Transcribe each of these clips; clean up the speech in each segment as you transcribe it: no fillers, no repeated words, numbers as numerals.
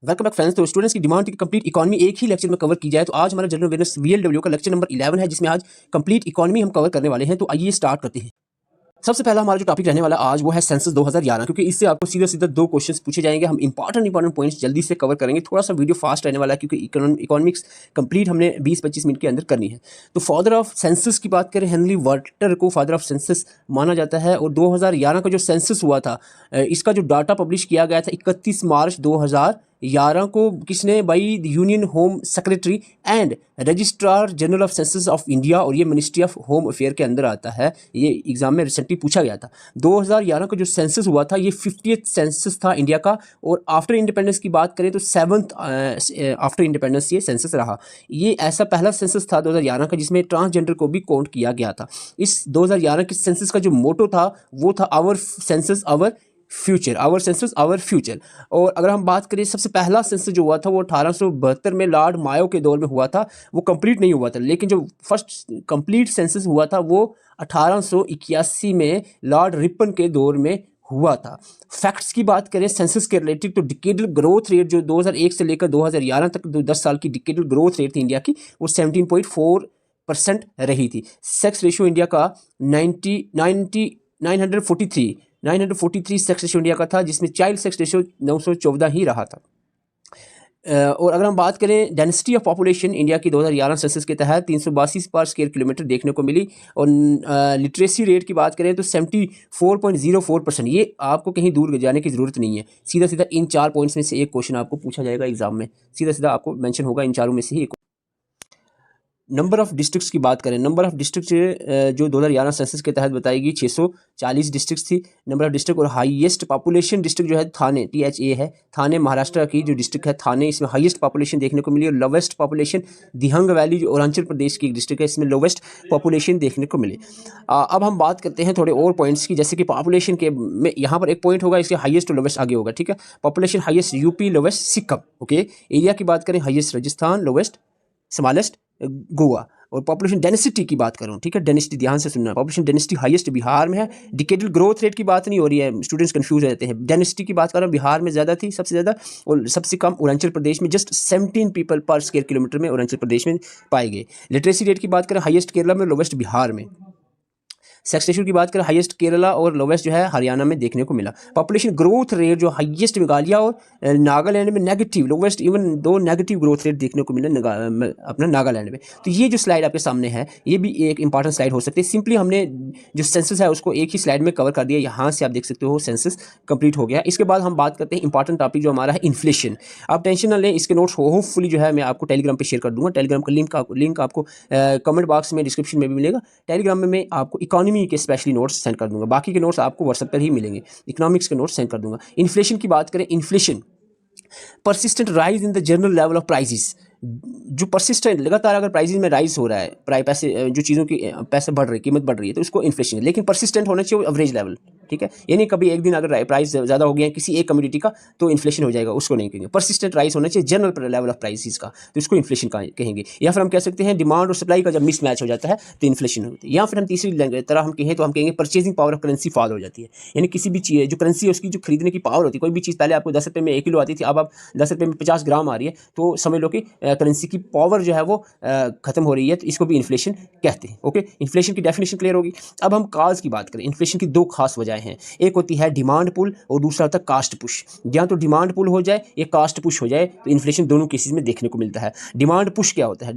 Welcome back friends. तो students की demand थी कि कंप्लीट इकोनॉमी एक ही लेक्चर में कवर की जाए। तो आज हमारा जनरल अवेयरनेस वीएलडब्ल्यू का लेक्चर नंबर 11 है, जिसमें आज कंप्लीट इकोनॉमी हम कवर करने वाले हैं। तो आइए स्टार्ट करते हैं। सबसे पहला हमारा जो टॉपिक रहने वाला आज वो है सेंसस 2011, क्योंकि इससे आपको सीधा सीधा दो क्वेश्चंस पूछे जाएंगे। हम इंपॉर्टेंट पॉइंट्स जल्दी से कवर करेंगे। थोड़ा सा वीडियो फास्ट रहने वाला है क्योंकि इकोनॉमिक्स कंप्लीट हमने 20-25 मिनट के अंदर करनी है। तो फादर ऑफ सेंसस की बात करें, हेनरी वाटर को फादर ऑफ सेंसस माना जाता है। और 2011 का जो सेंसस हुआ था, इसका जो डाटा पब्लिश किया गया था 31 मार्च 2011 को, किसने? By the union home secretary and registrar general of census of India. और ये मिनिस्ट्री ऑफ होम अफेयर के अंदर आता है। ये एग्जाम में रिसेंटली पूछा गया था। 2011 का जो सेंसस हुआ था ये 50th सेंसस था इंडिया का। और आफ्टर इंडिपेंडेंस की बात करें तो 7th आफ्टर इंडिपेंडेंस ये सेंसस रहा। ये ऐसा पहला सेंसस था 2011 का जिसमें ट्रांसजेंडर को भी काउंट किया गया था। इस 2011 के सेंसस का जो मोटो था वो था our census our future, our census our future. और अगर हम बात करें, सबसे पहला सेंसस जो हुआ था वो 1872 में लॉर्ड मायो के दौर में हुआ था। वो कंप्लीट नहीं हुआ था, लेकिन जो फर्स्ट कंप्लीट सेंसस हुआ था वो 1881 में लॉर्ड रिपन के दौर में हुआ था। फैक्ट्स की बात करें सेंसस के रिलेटेड, तो डिकेडल ग्रोथ रेट जो 2001 से लेकर 2011 तक 10 साल की डिकेडल ग्रोथ रेट थी इंडिया की, वो 17.4% रही थी। सेक्स रेशियो इंडिया का 943 सेक्स रेशियो इंडिया का था, जिसमें चाइल्ड सेक्स रेशियो 914 ही रहा था। और अगर हम बात करें डेंसिटी ऑफ पॉपुलेशन इंडिया की 2011 सेंसस के तहत 382 पर स्क्वायर किलोमीटर देखने को मिली। और लिटरेसी रेट की बात करें तो 74.04%। ये आपको कहीं दूर जाने की ज़रूरत नहीं है, सीधा सीधा इन 4 पॉइंट्स में से एक क्वेश्चन आपको पूछा जाएगा एग्जाम में। सीधा सीधा आपको मेंशन होगा इन चारों में से ही एक। नंबर ऑफ डिस्ट्रिक्ट्स की बात करें, नंबर ऑफ डिस्ट्रिक्ट जो 2011 सेंसस के तहत बताएगी 640 डिस्ट्रिक्ट थी नंबर ऑफ डिस्ट्रिक्ट। और हाईएस्ट पॉपुलेशन डिस्ट्रिक्ट जो है थाने, THA है, थाने महाराष्ट्र की जो डिस्ट्रिक्ट है थाने, इसमें हाईएस्ट पॉपुलेशन देखने को मिली। और लोवेस्ट पॉपुलेशन दिहंग वैली जो अरुणाचल प्रदेश की एक डिस्ट्रिक्ट है, इसमें लोवेस्ट पॉपुलेशन देखने को मिली। अब हम बात करते हैं थोड़े और पॉइंट्स की, जैसे कि पॉपुलेशन के में यहाँ पर एक पॉइंट होगा, इसके हाईएस्ट और लोवेस्ट आगे होगा, ठीक है। Population highest UP, lowest Sikkim, okay. Area की बात करें highest Rajasthan, lowest smallest Goa. और पॉपुलेशन डेंसिटी की बात करूं, ठीक है, डेंसिटी ध्यान से सुनना, पॉपुलेशन डेंसिटी हाईएस्ट बिहार में है। डिकेडल ग्रोथ रेट की बात नहीं हो रही है, स्टूडेंट्स कंफ्यूज हो जाते हैं। डेंसिटी की बात कर रहा हूं, बिहार में ज़्यादा थी सबसे ज़्यादा, और सबसे कम अरुणाचल प्रदेश में, जस्ट 17 पीपल पर स्क्वायर किलोमीटर में अरुणाचल प्रदेश में पाए गए। लिटरेसी रेट की बात करें हाईएस्ट केरला में, लोवेस्ट बिहार में। सेक्स रेशियो की बात करें हाईएस्ट केरला और लोवेस्ट जो है हरियाणा में देखने को मिला। पॉपुलेशन ग्रोथ रेट जो हाईएस्ट मेघालय और नागालैंड में, negative, lowest even 2 negative growth rate देखने को मिला अपना नागालैंड में। तो ये जो स्लाइड आपके सामने है ये भी एक इंपॉर्टेंट स्लाइड हो सकती है। सिंपली हमने जो सेंसस है उसको एक ही स्लाइड में कवर कर दिया। यहाँ से आप देख सकते हो सेंसस कंप्लीट हो गया। इसके बाद हम बात करते हैं इंपॉर्टेंट टॉपिक जो हमारा है इन्फ्लेशन। आप टेंशन ना लें, इसके नोट्स होपफुली जो है मैं आपको टेलीग्राम पर शेयर कर दूंगा। टेलीग्राम का लिंक आपको कमेंट बॉक्स में, डिस्क्रिप्शन में भी मिलेगा। टेलीग्राम में मैं आपको इकोनॉमी के स्पेशली नोट्स सेंड कर दूंगा, बाकी के नोट्स आपको व्हाट्सएप पर ही मिलेंगे। इकोनॉमिक्स के नोट्स सेंड कर दूंगा। इन्फ्लेशन की बात करें, inflation persistent rise in the general level of prices, जो परसिस्टेंट लगातार अगर प्राइसेस में राइज हो रहा है, पैसे जो चीज़ों की पैसे बढ़ रही है, कीमत बढ़ रही है, तो उसको इन्फ्लेशन है। लेकिन परसिस्टेंट होना चाहिए एवरेज लेवल, ठीक है। यानी कभी एक दिन अगर प्राइस ज़्यादा हो गया है किसी एक कम्युनिटी का तो इन्फ्लेशन हो जाएगा, उसको नहीं कहेंगे। परसिस्टेंट राइज होना चाहिए जनरल लेवल ऑफ प्राइसेस का, तो इसको इन्फ्लेशन का कहेंगे। या फिर हम कह सकते हैं डिमांड और सप्लाई का जब मिस मैच हो जाता है तो इन्फ्लेशन होती है। या फिर हम तीसरी तरह हम कहें तो हम कहेंगे purchasing power of currency fall हो जाती है। यानी किसी भी चीज़ जो करेंसी है उसकी जो खरीदने की पावर होती है, कोई भी चीज़ पहले आपको 10 रुपये में 1 किलो आती थी, अब आप 10 रुपये में 50 ग्राम आ रही है, तो समझ लो कि करेंसी की पावर जो है वो खत्म हो रही है, तो इसको भी इन्फ्लेशन कहते हैं, ओके। इन्फ्लेशन की डेफिनेशन क्लियर होगी। अब हम काज की बात करें, इन्फ्लेशन की 2 खास वजह हैं। एक होती है डिमांड पुल और दूसरा होता है कास्ट पुश। या तो डिमांड पुल हो जाए या कास्ट पुश हो जाए तो इन्फ्लेशन दोनों केसेस में देखने को मिलता है। डिमांड पुश क्या होता है,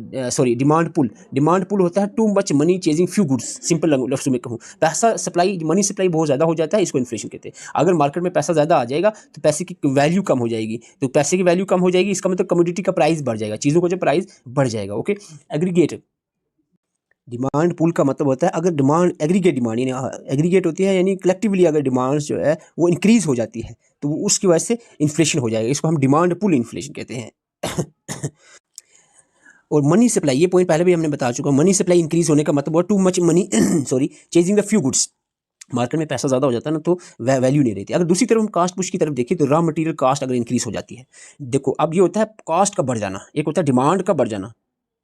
डिमांड पुल होता है too much money chasing few goods. Simple लफ्ज़ों में कहूँ, पैसा सप्लाई, मनी सप्लाई बहुत ज़्यादा हो जाता है, इसको इन्फ्लेशन कहते हैं। अगर मार्केट में पैसा ज़्यादा आ जाएगा तो पैसे की वैल्यू कम हो जाएगी, तो पैसे की वैल्यू कम हो जाएगी, इसका मतलब कमोडिटी का प्राइस बढ़ जाएगा, चीज़ों का जो प्राइस बढ़ जाएगा, ओके। एग्रीगेट डिमांड पूल का मतलब होता है अगर डिमांड एग्रीगेट डिमांड यानी एग्रीगेट होती है, यानी कलेक्टिवली अगर डिमांड जो है वो इंक्रीज हो जाती है तो उसकी वजह से इन्फ्लेशन हो जाएगा, इसको हम डिमांड पुल इन्फ्लेशन कहते हैं। और मनी सप्लाई, ये पॉइंट पहले भी हमने बता चुका, मनी सप्लाई इंक्रीज होने का मतलब to much money chasing the few goods. Market में पैसा ज़्यादा हो जाता है ना तो वैल्यू नहीं रहती। अगर दूसरी तरफ हम कास्ट पुश की तरफ देखिए तो रॉ मटेरियल कास्ट अगर इंक्रीज हो जाती है, देखो अब ये होता है कास्ट का बढ़ जाना, एक होता है डिमांड का बढ़ जाना,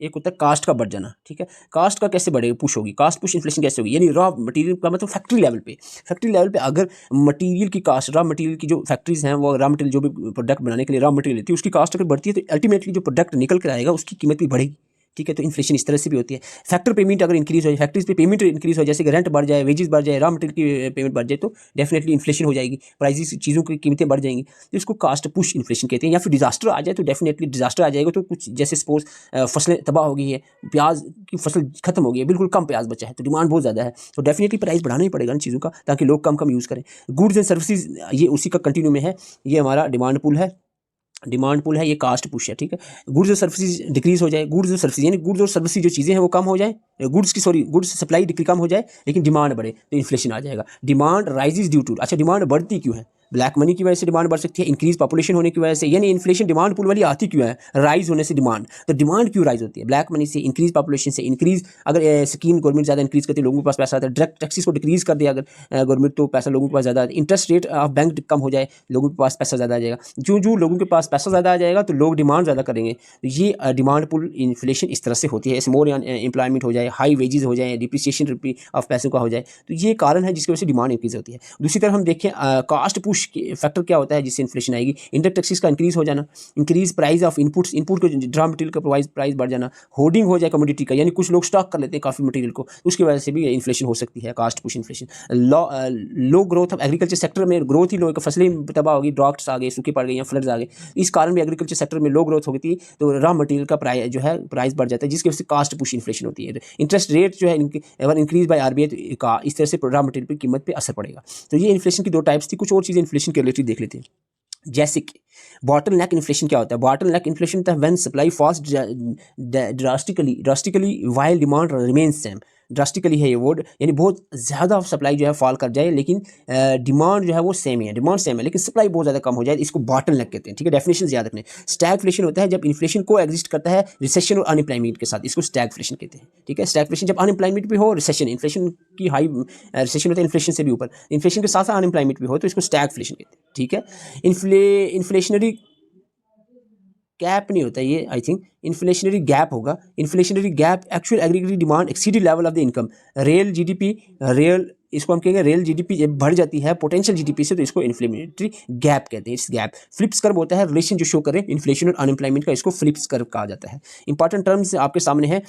एक होता है कास्ट का बढ़ जाना, ठीक है। कास्ट का कैसे बढ़ेगा, पुश होगी, कास्ट पुश इन्फ्लेशन कैसे होगी, यानी रॉ मटेरियल का मतलब फैक्ट्री लेवल पे अगर मटेरियल की कास्ट, रॉ मटेरियल की जो फैक्ट्रीज हैं वो रॉ मटेरियल जो भी प्रोडक्ट बनाने के लिए रॉ मटेरियल लेती है उसकी कास्ट अगर बढ़ती है तो अल्टीमेटली जो प्रोडक्ट निकल कर आएगा उसकी कीमत भी बढ़ेगी, ठीक है। तो इन्फ्लेशन इस तरह से भी होती है। फैक्टर पेमेंट अगर इंक्रीज हो जाए, फैक्ट्रीज पे पेमेंट इंक्रीज हो जाए, जैसे कि रेंट बढ़ जाए, वेजेस बढ़ जाए, रॉ मटेरियल की पेमेंट बढ़ जाए तो डेफिनेटली इन्फ्लेशन हो जाएगी, प्राइसेस चीज़ों की कीमतें बढ़ जाएंगी, तो इसको कास्ट पुश इन्फ्लेशन कहते हैं। या फिर डिजास्टर आ जाए तो डेफिनेटली डिजास्टर आ जाएगा तो कुछ जैसे सपोज फसलें तबाह हो गई है, प्याज की फसल खत्म हो गई है, बिल्कुल कम प्याज बचा है तो डिमांड बहुत ज़्यादा है, तो डेफिनेटली प्राइस बढ़ाना ही पड़ेगा इन चीज़ों का ताकि लोग कम कम यूज़ करें। गुड्स एंड सर्विसेज ये उसी का कंटिन्यू में है, ये हमारा डिमांड पुल है, ये कास्ट पुश है, ठीक है। गुड्स और सर्विसेज डिक्रीज हो जाए, गुड्स और सर्विसेज यानी गुड्स और सर्विसेज जो चीज़ें हैं वो कम हो जाए, गुड्स सप्लाई डिक्री कम हो जाए लेकिन डिमांड बढ़े तो इन्फ्लेशन आ जाएगा। डिमांड राइजेज ड्यू टू, अच्छा डिमांड बढ़ती क्यों है, ब्लैक मनी की वजह से डिमांड बढ़ सकती है, इंक्रीज पॉपुलेशन होने की वजह से, यानी इन्फ्लेशन डिमांड पुल वाली आती क्यों है, राइज होने से डिमांड, तो डिमांड क्यों राइज होती है, ब्लैक मनी से, इंक्रीज पॉपुलेशन से, इंक्रीज अगर स्कीम गवर्नमेंट ज़्यादा इंक्रीज करती है लोगों के पास पैसा आता है, डायरेक्ट टैक्सेस को डिक्रीज कर दिया अगर गवर्नमेंट तो पैसा लोगों के पास ज़्यादा आता है, इंटरेस्ट रेट ऑफ बैंक कम हो जाए लोगों के पास पैसा ज़्यादा आ जाएगा, जो लोगों के पास पैसा ज़्यादा आ जाएगा तो लोग डिमांड ज़्यादा करेंगे, तो ये डिमांड पुल इन्फ्लेशन इस तरह से होती है। मोर एम्प्लॉयमेंट हो जाए, हाई वेजेस हो जाए, डिप्रिसिएशन ऑफ पैसों का हो जाए, तो ये कारण है जिसकी वजह से डिमांड इंक्रीज होती है। दूसरी तरफ हम देखें कास्ट पुश फैक्टर क्या होता है जिससे इन्फ्लेशन आएगी, इंडायरेक्ट टैक्सेस का इंक्रीज हो जाना, इंक्रीज प्राइस ऑफ इनपुट को रॉ मटेरियल का प्राइस बढ़ जाना, होर्डिंग हो जाए कमोडिटी का, यानी कुछ लोग स्टॉक कर लेते हैं काफ़ी मटेरियल को, उसकी वजह से भी इन्फ्लेशन हो सकती है, cost push inflation. Low growth of agriculture sector में ग्रोथ ही लो, फसलें तबाह होगी, ड्रॉट्स आ गए, सूखे पड़ गए या फ्लड्स आ गए, इस कारण भी एग्रीकल्चर सेक्टर में लो ग्रोथ होती है तो रॉ मटेरियल का प्राइस जो है प्राइस बढ़ जाता है जिसकी वजह से कास्ट पुश इन्फ्लेशन होती है। इंटरेस्ट रेट जो है अगर इंक्रीज बाय आरबीआई का इस तरह से रॉ मटेरियल की कीमत पे असर पड़ेगा। तो ये इन्फ्लेशन की दो टाइप्स थी, कुछ और चीज़ें इन्फ्लेशन के रिलेटेड देख लेते हैं। जैसे कि बॉटल नेक इन्फ्लेशन क्या होता है, बॉटल नेक इन्फ्लेशन होता है when supply falls drastically while demand remains same, drastically है ये वर्ड, यानी बहुत ज़्यादा सप्लाई जो है फॉल कर जाए लेकिन डिमांड जो है वो सेम ही है, डिमांड सेम है लेकिन सप्लाई बहुत ज़्यादा कम हो जाए, इसको बॉटल नेक कहते हैं, ठीक है। डेफिनेशन याद रखने, स्टैगफ्लेशन होता है जब इन्फ्लेशन को एग्जिस्ट करता है रिसेशन और अनएम्प्लॉयमेंट के साथ, इसको स्टैगफ्लेशन कहते हैं, ठीक है। स्टैगफ्लेशन जब अनएम्प्लॉयमेंट भी हो, रिसेशन इन्फ्लेशन की हाई रिसेशन होता है इन्फ्लेशन से भी ऊपर, इन्फ्लेशन के साथ साथ अनएम्प्लॉयमेंट भी हो तो इसको स्टैगफ्लेशन कहते हैं, ठीक है। इन्फ्लेशनरी गैप नहीं होता ये, आई थिंक इन्फ्लेशनरी गैप होगा, inflationary gap actual aggregated demand exceeded level of the income, real GDP, real इसको हम कहेंगे रियल जीडीपी जब बढ़ जाती है पोटेंशियल जीडीपी से तो इसको इन्फ्लेशनरी गैप कहते हैं। इस गैप फ्लिप्स कर्व होता है, रिलेशन जो शो करे इन्फ्लेशन और अनएम्प्लॉयमेंट का, इसको फ्लिप्स कर्व कहा जाता है। इंपॉर्टेंट टर्म्स आपके सामने है,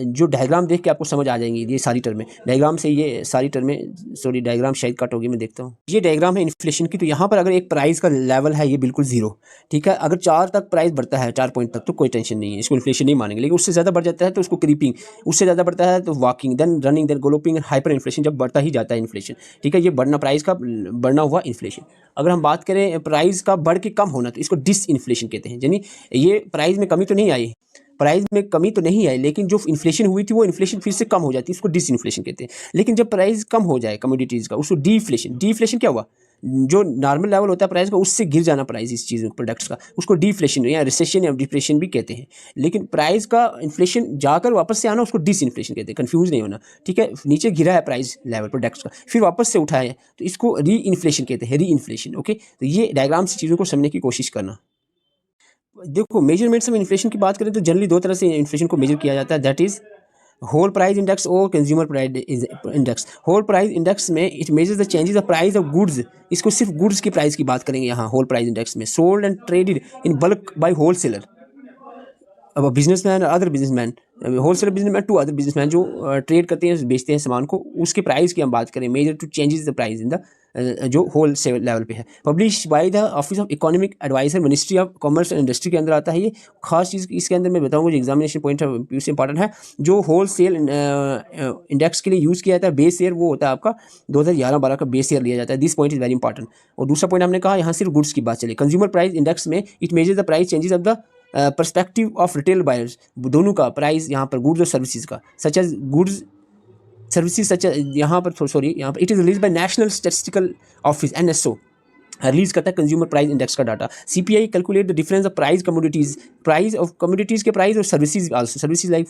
जो डायग्राम देख के आपको समझ आ जाएंगी ये सारी टर्में, डायग्राम से ये सारी टर्में, सॉरी डायग्राम शायद कट होगी, मैं देखता हूँ, ये डायग्राम है इन्फ्लेशन की। तो यहाँ पर अगर एक प्राइस का लेवल है ये बिल्कुल जीरो, ठीक है, अगर 4 तक प्राइस बढ़ता है 4 पॉइंट तक तो कोई टेंशन नहीं है, इसको इन्फ्लेशन नहीं मानेंगे, लेकिन उससे ज़्यादा बढ़ जाता है तो उसको क्रीपिंग, उससे ज़्यादा बढ़ता है तो walking, then running, then galloping, hyper inflation, जब बढ़ता ही जाता है इन्फ्लेशन, ठीक है। ये बढ़ना प्राइस का बढ़ना हुआ इन्फ्लेशन। अगर हम बात करें प्राइस का बढ़ के कम होना तो इसको डिसइन्फ्लेशन कहते हैं, यानी ये प्राइस में कमी तो नहीं आई, प्राइस में कमी तो नहीं आई लेकिन जो इन्फ्लेशन हुई थी वो इन्फ्लेशन फिर से कम हो जाती है, इसको डिसइन्फ्लेशन कहते हैं। लेकिन जब प्राइस कम हो जाए कमोडिटीज़ का उसको डीफ्लेशन क्या हुआ, जो नॉर्मल लेवल होता है प्राइस का उससे गिर जाना प्राइस इस चीज़ प्रोडक्ट्स का, उसको डिफ्लेशन या रिसेशन या डिप्रेशन भी कहते हैं। लेकिन प्राइस का इन्फ्लेशन जाकर वापस से आना उसको डिसइन्फ्लेशन कहते हैं, कंफ्यूज नहीं होना, ठीक है। नीचे गिरा है प्राइस लेवल प्रोडक्ट्स का फिर वापस से उठाया तो इसको री इन्फ्लेशन कहते हैं, री इन्फ्लेशन, ओके। तो ये डायग्राम से चीज़ों को समझने की कोशिश करना। देखो मेजरमेंट्स में इन्फ्लेशन की बात करें तो जनरली दो तरह से इन्फ्लेशन को मेजर किया जाता है, that is whole price index और consumer price index. Whole price index में it measures the changes of price of goods, इसको सिर्फ गुड्स की प्राइस की बात करेंगे यहाँ होल प्राइस इंडेक्स में, sold and traded in bulk by wholesaler, अब businessman other businessman, wholesaler businessman to other businessman जो ट्रेड करते हैं बेचते हैं सामान को, उसके प्राइस की हम बात करें, measure to changes the price in the जो होल सेल लेवल पे है, publish by the office of economic adviser ministry of commerce and industry के अंदर आता है ये। खास चीज़ इसके अंदर मैं बताऊंगा जो एग्जामिनेशन पॉइंट है उससे इंपॉर्टेंट है, जो होल सेल इंडेक्स के लिए यूज़ किया जाता है बेस ईयर वो होता है आपका 2011-12 का बेस ईयर लिया जाता है, this point is very important. और दूसरा पॉइंट हमने कहा यहाँ सिर्फ गुड्स की बात चले, कंज्यूमर प्राइस इंडेक्स में it measures the price changes of the perspective of retail buyers, दोनों का प्राइस यहाँ पर गुड्स और सर्विसेज का, such as goods services such यहाँ पर सॉरी यहाँ पर it is release by national statistical office NSO, release करता है कंज्यूमर प्राइस इंडेक्स का data. CPI calculate the difference of price commodities के प्राइस और services also, services like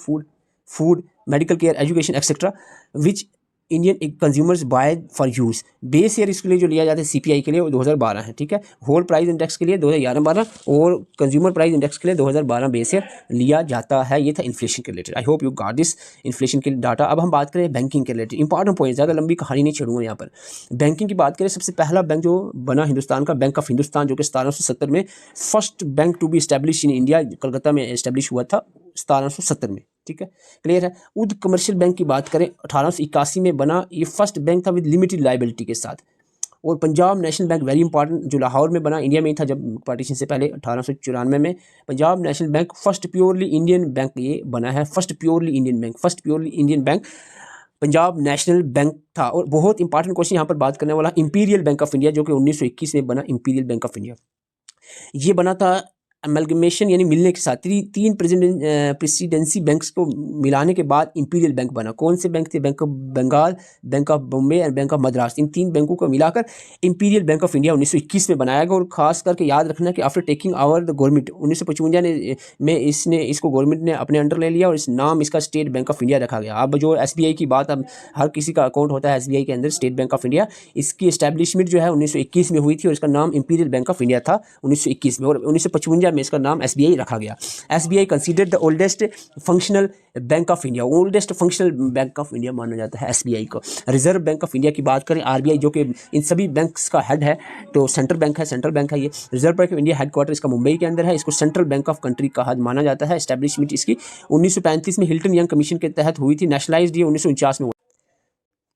food medical care education etcetera which Indian consumers buy for use. Base year इसके लिए जो लिया जाता है CPI के लिए वो 2012 है, ठीक है। होल प्राइस इंडेक्स के लिए 2011-12 और कंज्यूमर प्राइस इंडेक्स के लिए 2012 बेस ईयर लिया जाता है। ये था इन्फ्लेशन के related. I hope you got this inflation के डाटा। अब हम बात करें बैंकिंग के रिलेटेड इंपॉर्टेंट पॉइंट, ज़्यादा लंबी कहानी नहीं छेड़ूंगा यहाँ पर। बैंकिंग की बात करें, सबसे पहला बैंक जो बना हिंदुस्तान का, बैंक ऑफ हिंदुस्तान, जो कि 1770 में first bank to be establish in India, Calcutta में एस्टेब्लिश हुआ था 1770 में, ठीक है, क्लियर है। उद कमर्शियल बैंक की बात करें 1881 में बना, ये फर्स्ट बैंक था विद लिमिटेड लाइबिलिटी के साथ। और Punjab national bank very important, जो लाहौर में बना, इंडिया में ही था जब पार्टीशन से पहले 1894 में। Punjab national bank first purely Indian bank ये बना है, first purely Indian bank Punjab national bank था। और बहुत इंपॉर्टेंट क्वेश्चन यहाँ पर बात करने वाला, इंपीरियल बैंक ऑफ इंडिया, जो कि 1921 में बना, इंपीरियल बैंक ऑफ इंडिया ये बना था अमलगमेशन यानी मिलने के साथ, तीन प्रेसिडेंसी बैंक्स को मिलाने के बाद इंपीरियल बैंक बना। कौन से बैंक थे? Bank of Bengal, bank of Bombay और बैंक ऑफ मद्रास। इन तीन बैंकों को मिलाकर इंपीरियल बैंक ऑफ इंडिया 1921 में बनाया गया। और खास करके याद रखना कि after taking over the government 1955 में इसको गवर्नमेंट ने अपने अंडर ले लिया और इस नाम इसका स्टेट बैंक ऑफ इंडिया रखा गया। अब जो SBI की बात, अब हर किसी का अकाउंट होता है SBI के अंदर, स्टेट बैंक ऑफ इंडिया, इसकी एस्टैब्लिशमेंट जो है 1921 में हुई थी और इसका नाम इंपीरियल बैंक ऑफ इंडिया था 1921 में। और 1955 में इसका नाम SBI रखा गया। SBI considered the oldest functional bank of India, oldest functional bank of India माना जाता है SBI को। रिजर्व बैंक ऑफ इंडिया की बात करें, RBI, जो कि इन सभी बैंक्स का हेड है, तो सेंट्रल बैंक है ये। Reserve bank of India headquarter इसका मुंबई के अंदर है। इसको सेंट्रल बैंक ऑफ कंट्री का हद माना जाता है। एस्टैब्लिशमेंट इसकी 1935 में हिल्टन यंग कमीशन के तहत हुई थी। नेशनलाइज्ड ये 1949 में हुआ।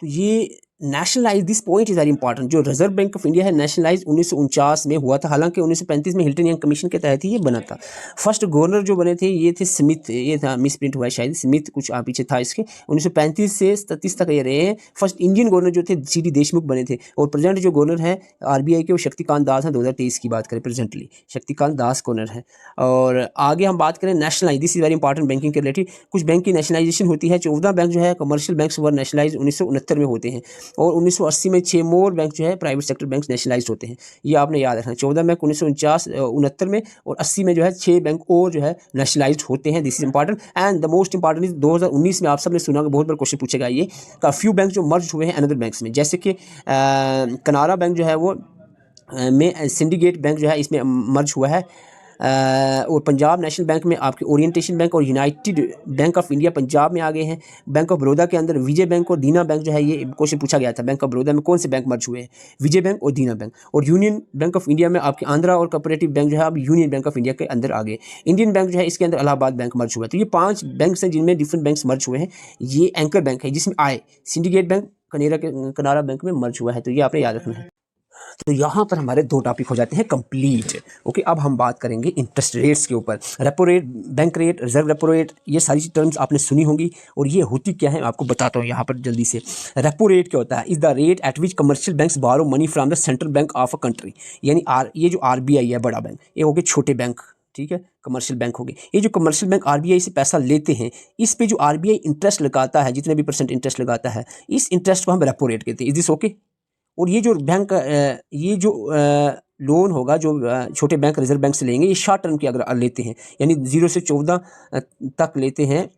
तो ये nationalise, this point is very important, जो रिजर्व बैंक ऑफ इंडिया है नेशनलाइज 1949 में हुआ था। हालांकि 1935 में हिल्टन यंग कमीशन के तहत ही ये बना था। फर्स्ट गवर्नर जो बने थे ये थे स्मिथ, ये था मिस प्रिंट हुआ है शायद, स्मिथ कुछ पीछे था इसके। 1935 से 37 तक ये रहे हैं। फर्स्ट इंडियन गवर्नर जो थे CT देशमुख बने थे। और प्रेजेंट जो गवर्नर है RBI के वो शक्तिकांत दास हैं। 2023 की बात करें, प्रेजेंटली शक्तिकांत दास गवर्नर है। और आगे हम बात करें nationalise, this is very important banking के रिलेटेड। कुछ बैंक की नेशनलाइजेशन होती है। 14 बैंक जो है कमर्शियल बैंक्स वर नेशनलाइज 1969 में होते हैं। और 1980 में 6 मोर बैंक जो है प्राइवेट सेक्टर बैंक नेशनलाइज होते हैं। ये आपने याद रखना। 14 बैंक 1969 में और 80 में जो है 6 बैंक और जो है नेशनलाइज होते हैं। This is important. And the most important is 2019 में आप सबने सुना, बहुत बार क्वेश्चन पूछेगा ये, का फ्यू बैंक जो मर्ज हुए हैं अनदर बैंक्स में, जैसे कि कनारा बैंक जो है वो में सिंडिकेट बैंक जो है इसमें मर्ज हुआ है। और पंजाब नेशनल बैंक में आपके ओरिएंटेशन बैंक और United bank of India Punjab में आ गए हैं। बैंक ऑफ बड़ौदा के अंदर विजय बैंक और दीना बैंक जो है, ये क्वेश्चन पूछा गया था, बैंक ऑफ बड़ौदा में कौन से बैंक मर्ज हुए हैं? विजय बैंक और दीना बैंक। और यूनियन बैंक ऑफ इंडिया में आपके आंध्रा और कोऑपरेटिव बैंक जो है अब यूनियन बैंक ऑफ इंडिया के अंदर आ गए। इंडियन बैंक जो है इसके अंदर इलाहाबाद बैंक मर्ज हुआ है। तो ये 5 बैंक हैं जिनमें डिफरेंट बैंक्स मर्ज हुए हैं। ये एंकर बैंक है जिसमें सिंडिकेट बैंक कनारा बैंक में मर्ज हुआ है। तो ये आपने याद रखना है। तो यहाँ पर हमारे 2 टॉपिक हो जाते हैं कंप्लीट। ओके, अब हम बात करेंगे इंटरेस्ट रेट्स के ऊपर। Repo rate, bank rate, reserve repo rate, ये सारी टर्म्स आपने सुनी होंगी। और ये होती क्या है आपको बताता हूँ यहाँ पर जल्दी से। रेपो रेट क्या होता है? Is the rate at which commercial banks borrow money from the central bank of a country. यानी ये जो RBI है बड़ा बैंक, ये हो गए छोटे बैंक, ठीक है, कमर्शियल बैंक हो गए। ये जो कमर्शियल बैंक RBI से पैसा लेते हैं, इस पे जो RBI इंटरेस्ट लगाता है, जितने भी % इंटरेस्ट लगाता है, इस इंटरेस्ट को हम रेपो रेट कहते हैं। Is this okay? और ये जो बैंक ये जो लोन होगा जो छोटे बैंक रिजर्व बैंक से लेंगे, ये शॉर्ट टर्म की अगर लेते हैं, यानी 0 से 14 तक लेते हैं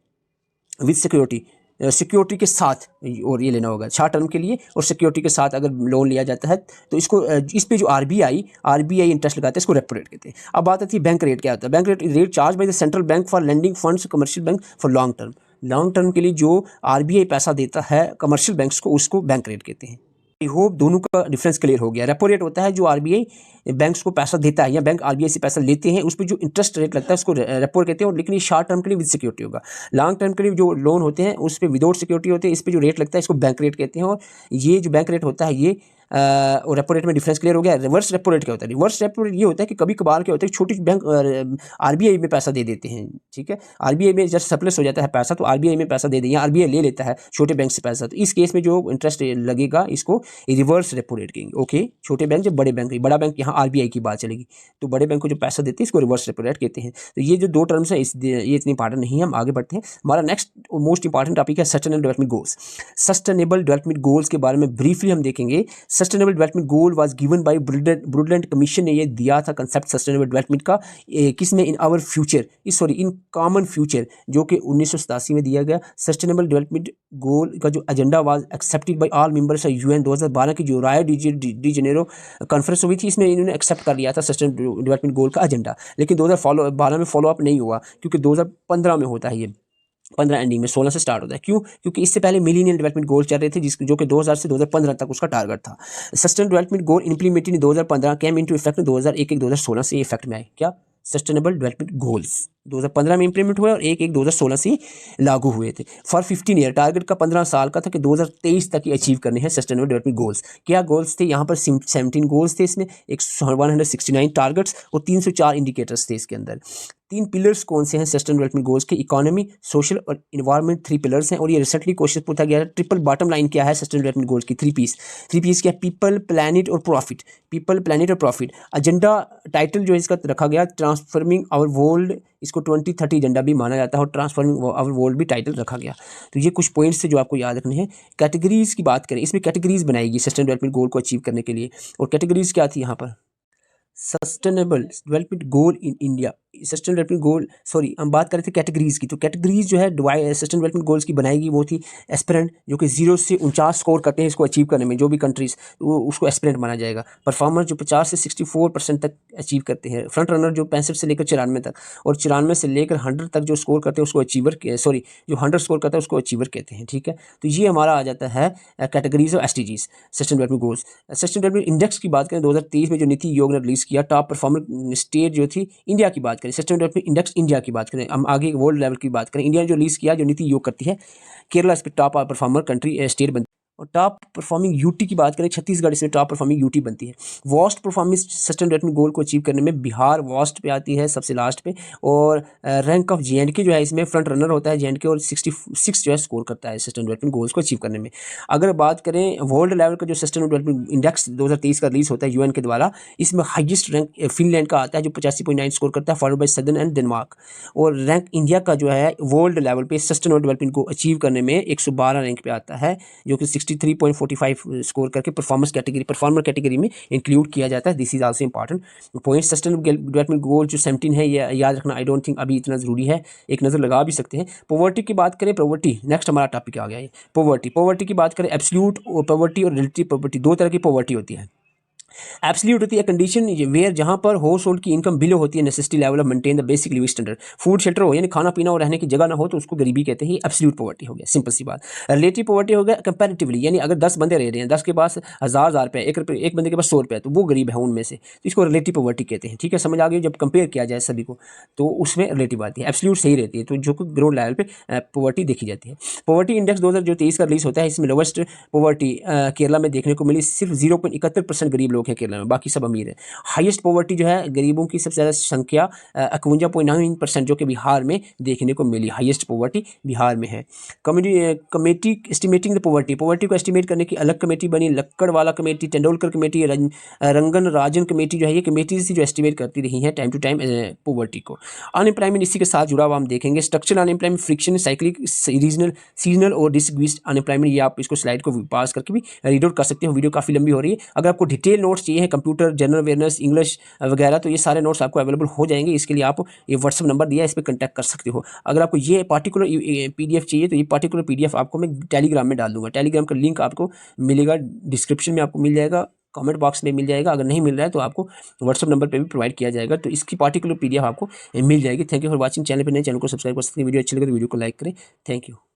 विद सिक्योरिटी के साथ, और ये लेना होगा शॉर्ट टर्म के लिए। और सिक्योरिटी के साथ अगर लोन लिया जाता है तो इसको, इस पे जो RBI इंटरेस्ट लगाता है, इसको रेपो रेट कहते हैं। अब बात आती है बैंक रेट क्या होता है। Bank rate charge by the central bank for lending funds commercial bank for long term के लिए जो RBI पैसा देता है कमर्शियल बैंक्स को, उसको बैंक रेट कहते हैं। आई होप दोनों का डिफरेंस क्लियर हो गया। रेपो रेट होता है जो RBI बैंक्स को पैसा देता है, या बैंक RBI से पैसा लेते हैं, उस पर जो इंटरेस्ट रेट लगता है उसको रेपो रेट कहते हैं। और लेकिन ये शॉर्ट टर्म के लिए विद सिक्योरिटी होगा। लॉन्ग टर्म के लिए जो लोन होते हैं उस पर विदाउट सिक्योरिटी होते हैं, इस पर जो रेट लगता है इसको बैंक रेट कहते हैं। और ये जो बैंक रेट होता है ये और रेपो रेट में डिफरेंस क्लियर हो गया। रिवर्स रेपो रेट क्या होता है? रिवर्स रेपो रेट ये होता है कि कभी कभार क्या होता है, छोटी बैंक RBI में पैसा दे देते हैं, ठीक है, RBI में जस्ट सरप्लस हो जाता है पैसा तो RBI में पैसा दे दें, या RBI ले लेता है छोटे बैंक से पैसा, तो इस केस में जो इंटरेस्ट लगेगा इसको रिवर्स रेपो रेट कहेंगे। ओके, छोटे बैंक जब बड़े बैंक, बड़ा बैंक यहाँ RBI की बात चलेगी, तो बड़े बैंक को जो पैसा देते हैं इसको रिवर्स रेपो रेट कहते हैं। तो ये जो 2 टर्म्स है ये इतनी इंपॉर्टेंट नहीं है, हम आगे बढ़ते हैं। हमारा नेक्स्ट मोस्ट इंपॉर्टेंट टॉपिक है sustainable development goals. Sustainable development goals के बारे में ब्रीफली हम देखेंगे। Sustainable development goal was given by Brundtland commission ने ये दिया था कंसेप्ट सस्टेनेबल डेवलपमेंट का, किस में, in our future, in common future, जो कि 1987 में दिया गया। सस्टेनेबल डेवलपमेंट गोल का जो agenda was accepted by all members of UN. 2012 की जो रायो डी जेनेरो कॉन्फ्रेंस हुई थी, इसमें इन्होंने एक्सेप्ट कर लिया था सस्टेनेबल डेवलपमेंट गोल का एजेंडा, लेकिन 2012 में फॉलोअप नहीं हुआ, क्योंकि 2015 में होता है ये, 15 एंडिंग में, 16 से स्टार्ट होता है। क्यों? क्योंकि इससे पहले मिलीनियम डेवलपमेंट गोल चल रहे थे, जो कि 2000 से 2015 तक उसका टारगेट था। Sustainable development goal implemented in 2015 came into effect 2001-2016 से इफेक्ट में आए। क्या? सस्टेनेबल डेवलपमेंट गोल्स 2015 में इंप्लीमेंट हुए और 1-1-2016 से लागू हुए थे। फॉर 15 ईयर, टारगेट का 15 साल का था कि 2023 तक ही अचीव करने हैं सस्टेनेबल डेवलपमेंट गोल्स। क्या गोल्स थे? यहाँ पर 17 गोल्स थे इसमें, 169 टारगेट्स और 304 इंडिकेटर्स थे इसके अंदर। 3 पिलर्स कौन से हैं सस्टेनेबल डेवलपमेंट गोल्स के? इकोनॉमी, सोशल और इन्वायरमेंट, 3 पिलर्स हैं। और ये रिसेंटली क्वेश्चन पूछा गया है, ट्रिपल बॉटम लाइन क्या है सस्टेनेबल डेवलपमेंट गोल्स की? 3 पीस क्या? पीपल, प्लैनेट और प्रॉफिट। पीपल, प्लैनेट और प्रॉफिट। एजेंडा टाइटल जो इसका रखा गया, ट्रांसफॉर्मिंग आवर वर्ल्ड, इसको 2030 एजेंडा भी माना जाता है, और ट्रांसफॉर्मिंग आवर वर्ल्ड भी टाइटल रखा गया। तो ये कुछ पॉइंट्स थे जो आपको याद रखने हैं। कैटेगरीज की बात करें, इसमें कैटेगरीज बनाएगी सस्टेनेबल डेवलपमेंट गोल को अचीव करने के लिए, और कैटेगरीज क्या थी यहाँ पर? Sustainable development goal in India, sustainable development गोल, हम बात कर रहे थे कैटेगरीज की। तो कैटेगरीज जो है सस्टेनेबल डेवलपमेंट गोल्स की बनाएगी, वो थी एस्पिरेंट, जो कि 0 से 49 स्कोर करते हैं इसको अचीव करने में, जो भी कंट्रीज, वो उसको एस्पिरेंट माना जाएगा। परफॉर्मर जो 50 से 64% तक अचीव करते हैं। फ्रंट रनर जो 65 से लेकर 94 तक, और 94 से लेकर 100 तक जो स्कोर करते हैं उसको अचीवर, जो 100 स्कोर करता है उसको अचीवर कहते हैं। ठीक है, तो ये हमारा आ जाता है कैटेगरीज और SDGs, sustainable development goals. Sustainable development index की बात करें, 2023 में जो नीति आयोग ने रिलीज किया, टॉप परफॉर्मर स्टेट जो थी, इंडिया की बात करें, सस्टेनेबल डेवलपमेंट इंडेक्स इंडिया की बात करें, हम आगे वर्ल्ड लेवल की बात करें, इंडिया ने जो रिलीज किया, जो नीति आयोग करती है, केरला इस पर टॉप परफॉर्मर कंट्री स्टेट बनती है। और टॉप परफॉर्मिंग यूटी की बात करें, छत्तीसगढ़ इसमें टॉप परफॉर्मिंग यूटी बनती है। वॉस्ट परफॉर्मेंस सस्टेनेबल डेवलपमेंट गोल को अचीव करने में बिहार वॉस्ट पे आती है, सबसे लास्ट पे। और रैंक ऑफ JNK जो है इसमें फ्रंट रनर होता है JNK, और 66 जो है स्कोर करता है सस्टेनेबल डेवलपमेंट गोल्स को अचीव करने में। अगर बात करें वर्ल्ड लेवल का जो सस्टेनेबल डेवलपमेंट इंडेक्स 2023 का रिलीज होता है UN के द्वारा, इसमें हाईएस्ट रैंक फिनलैंड का आता है जो 85.9 स्कोर करता है, followed by southern and Denmark. और रैंक इंडिया का जो है वर्ल्ड लेवल पे सस्टेनेबल डेवलपमेंट को अचीव करने में 112 रैंक पे आता है, जो कि 63.45 स्कोर करके परफॉर्मर कैटेगरी में इंक्लूड किया जाता है। This is also important point. Sustainable development गोल जो 17 है, ये याद रखना आई डोंट थिंक अभी इतना जरूरी है, एक नज़र लगा भी सकते हैं। पॉवर्टी की बात करें, पॉवर्टी नेक्स्ट हमारा टॉपिक आ गया है। पॉवर्टी की बात करें, एब्सोल्यूट पॉवर्टी और रिलेटिव पॉवर्टी, 2 तरह की पॉवर्टी होती है। एब्सोल्यूट होती है कंडीशन वेयर जहां पर हाउस होल्ड की इनकम बिलो होती है necessity level of maintain the basic living standard, food shelter हो यानी खाना पीना और रहने की जगह ना हो तो उसको गरीबी कहते हैं। एब्सोल्यूट पॉवर्टी हो गया, सिंपल सी बात। रिलेटिव पॉवर्टी हो गया कंपैरेटिवली, यानी अगर 10 बंदे रह रहे हैं, 10 के पास 1000 रुपये, एक बंदे के पास 100 रुपये, तो वो गरीब है उनमें से, तो इसको रिलेटिव पॉवर्टी कहते हैं। ठीक है, समझ आ गई? जब कंपेयर किया जाए सभी को तो उसमें रिलेटिव आती है, एब्सोल्यूट सही रहती है, तो जो कि ग्राउंड लेवल पे पॉवर्टी देखी जाती है। पॉवर्टी इंडेक्स 2023 का रिलीज होता है, इसमें लोवेस्ट पॉवर्टी केरला में देखने को मिली, सिर्फ 0.71% गरीब लोग हैं केरला में, बाकी सब अमीर है। हाईएस्ट पॉवर्टी जो है गरीबों की सबसे ज़्यादा संख्या 51.9% जो कि बिहार में देखने को मिली, हाईएस्ट पॉवर्टी बिहार में है। कमेटी एस्टिमेटिंग द पॉवर्टी को एस्टिमेट करने की अलग कमेटी बनी, लक्कड़वाला कमेटी, तेंदुलकर कमेटी, रंगन राजन कमेटी जो है, ये कमेटीज जो एस्टिमेट करती रही हैं टाइम टू टाइम पॉवर्टी को। अनएम्प्लॉयमेंट इसी के साथ जुड़ा हुआ हम देखेंगे। Structural unemployment, friction, cyclic, regional, seasonal और डिस्ट्रीब्यूटेड अनएम्प्लॉयमेंट, ये आप इसको स्लाइड को पास करके भी रीड आउट कर सकते हो। वीडियो काफ़ी लंबी हो रही है, अगर आपको डिटेल नोट्स चाहिए कंप्यूटर, जनरल अवेयरनेस, इंग्लिश वगैरह, तो ये सारे नोट्स आपको अवेलेबल हो जाएंगे। इसके लिए आप ये व्हाट्सअप नंबर दिया है, इस पर कॉन्टैक्ट कर सकते हो। अगर आपको ये पार्टिकुलर PDF चाहिए तो ये पार्टिकुलर PDF आपको मैं टेलीग्राम में डाल दूंगा। टेलीग्राम का लिंक आपको मिलेगा, डिस्क्रिप्शन में आपको मिल जाएगा, कमेंट बॉक्स में मिल जाएगा। अगर नहीं मिल रहा है तो आपको व्हाट्सअप नंबर पे भी प्रोवाइड किया जाएगा, तो इसकी पार्टिकुलर PDF आपको मिल जाएगी। Thank you for watching. Channel पर नए, चैनल को सब्सक्राइब कर सकते हैं। वीडियो अच्छी लगे तो वीडियो को लाइक करें। Thank you.